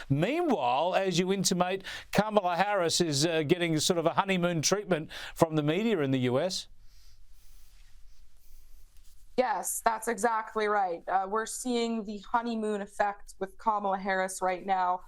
Meanwhile, as you intimate, Kamala Harris is getting sort of a honeymoon treatment from the media in the US. Yes, that's exactly right. We're seeing the honeymoon effect with Kamala Harris right now.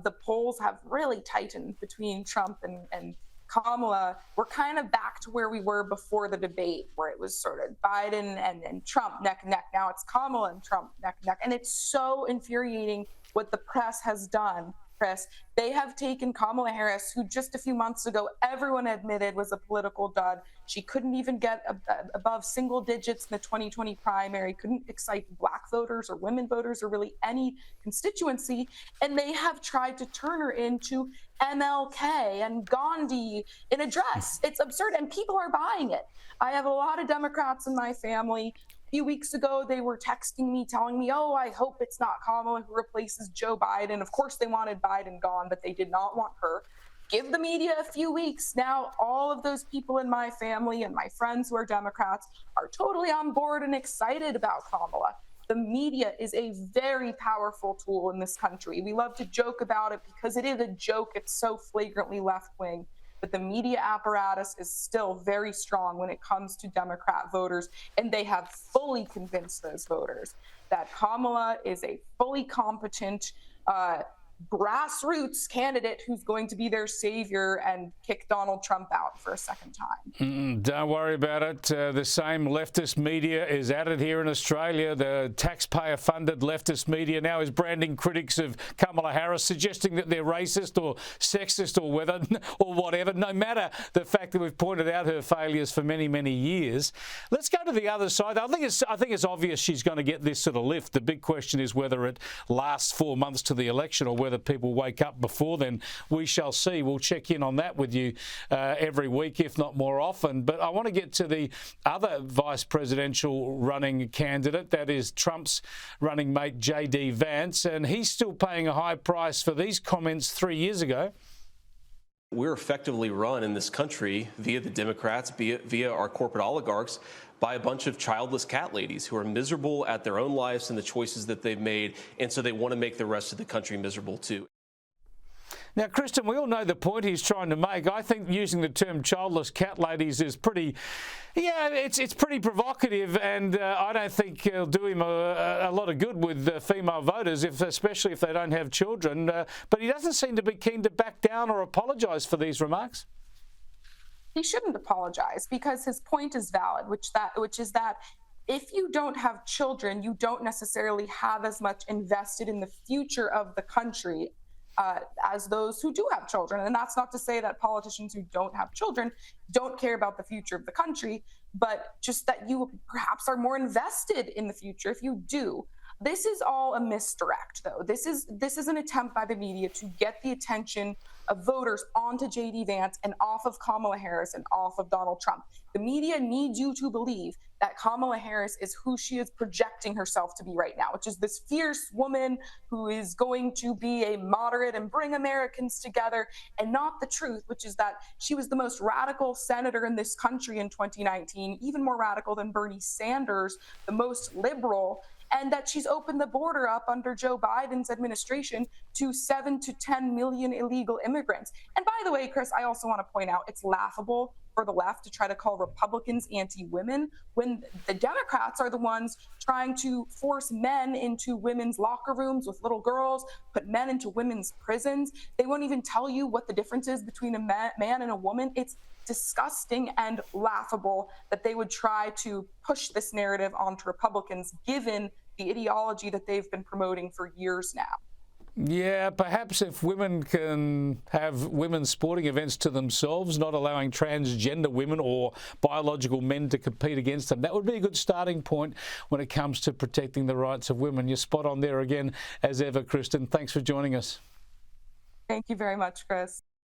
The polls have really tightened between Trump and Kamala. We're kind of back to where we were before the debate, where it was sort of Biden and Trump neck and neck. Now it's Kamala and Trump neck and neck. And it's so infuriating what the press has done, Chris. They have taken Kamala Harris, who just a few months ago everyone admitted was a political dud. She couldn't even get above single digits in the 2020 primary, couldn't excite black voters or women voters or really any constituency. And they have tried to turn her into MLK and Gandhi in a dress. It's absurd, and people are buying it. I have a lot of Democrats in my family. A few weeks ago, they were texting me, telling me, oh, I hope it's not Kamala who replaces Joe Biden. Of course, they wanted Biden gone, but they did not want her. Give the media a few weeks. Now, all of those people in my family and my friends who are Democrats are totally on board and excited about Kamala. The media is a very powerful tool in this country. We love to joke about it because it is a joke. It's so flagrantly left-wing. But the media apparatus is still very strong when it comes to Democrat voters, and they have fully convinced those voters that Kamala is a fully competent grassroots candidate who's going to be their savior and kick Donald Trump out for a second time. Don't worry about it. The same leftist media is at it here in Australia. The taxpayer-funded leftist media now is branding critics of Kamala Harris, suggesting that they're racist or sexist or whatever, no matter the fact that we've pointed out her failures for many, many years. Let's go to the other side. I think it's obvious she's going to get this sort of lift. The big question is whether it lasts 4 months to the election or whether people wake up before then. We shall see. We'll check in on that with you every week, if not more often. But I want to get to the other vice presidential running candidate, that is Trump's running mate, J.D. Vance, and he's still paying a high price for these comments 3 years ago. We're effectively run in this country via the Democrats, via our corporate oligarchs, by a bunch of childless cat ladies who are miserable at their own lives and the choices that they've made, and so they want to make the rest of the country miserable too. Now, Kristin, we all know the point he's trying to make. I think using the term childless cat ladies is pretty, it's pretty provocative, and I don't think it'll do him a lot of good with female voters, especially if they don't have children. But he doesn't seem to be keen to back down or apologise for these remarks. He shouldn't apologize because his point is valid, which is that if you don't have children, you don't necessarily have as much invested in the future of the country as those who do have children. And that's not to say that politicians who don't have children don't care about the future of the country, but just that you perhaps are more invested in the future if you do. This is all a misdirect, though. This is an attempt by the media to get the attention of voters onto J.D. Vance and off of Kamala Harris and off of Donald Trump. The media needs you to believe that Kamala Harris is who she is projecting herself to be right now, which is this fierce woman who is going to be a moderate and bring Americans together, and not the truth, which is that she was the most radical senator in this country in 2019, even more radical than Bernie Sanders, the most liberal, and that she's opened the border up under Joe Biden's administration to 7 to 10 million illegal immigrants. And by the way, Chris, I also want to point out it's laughable for the left to try to call Republicans anti-women when the Democrats are the ones trying to force men into women's locker rooms with little girls, put men into women's prisons. They won't even tell you what the difference is between a man and a woman. It's disgusting and laughable that they would try to push this narrative onto Republicans, given the ideology that they've been promoting for years now. Yeah, perhaps if women can have women's sporting events to themselves, not allowing transgender women or biological men to compete against them, that would be a good starting point when it comes to protecting the rights of women. You're spot on there again, as ever, Kristin. Thanks for joining us. Thank you very much, Chris.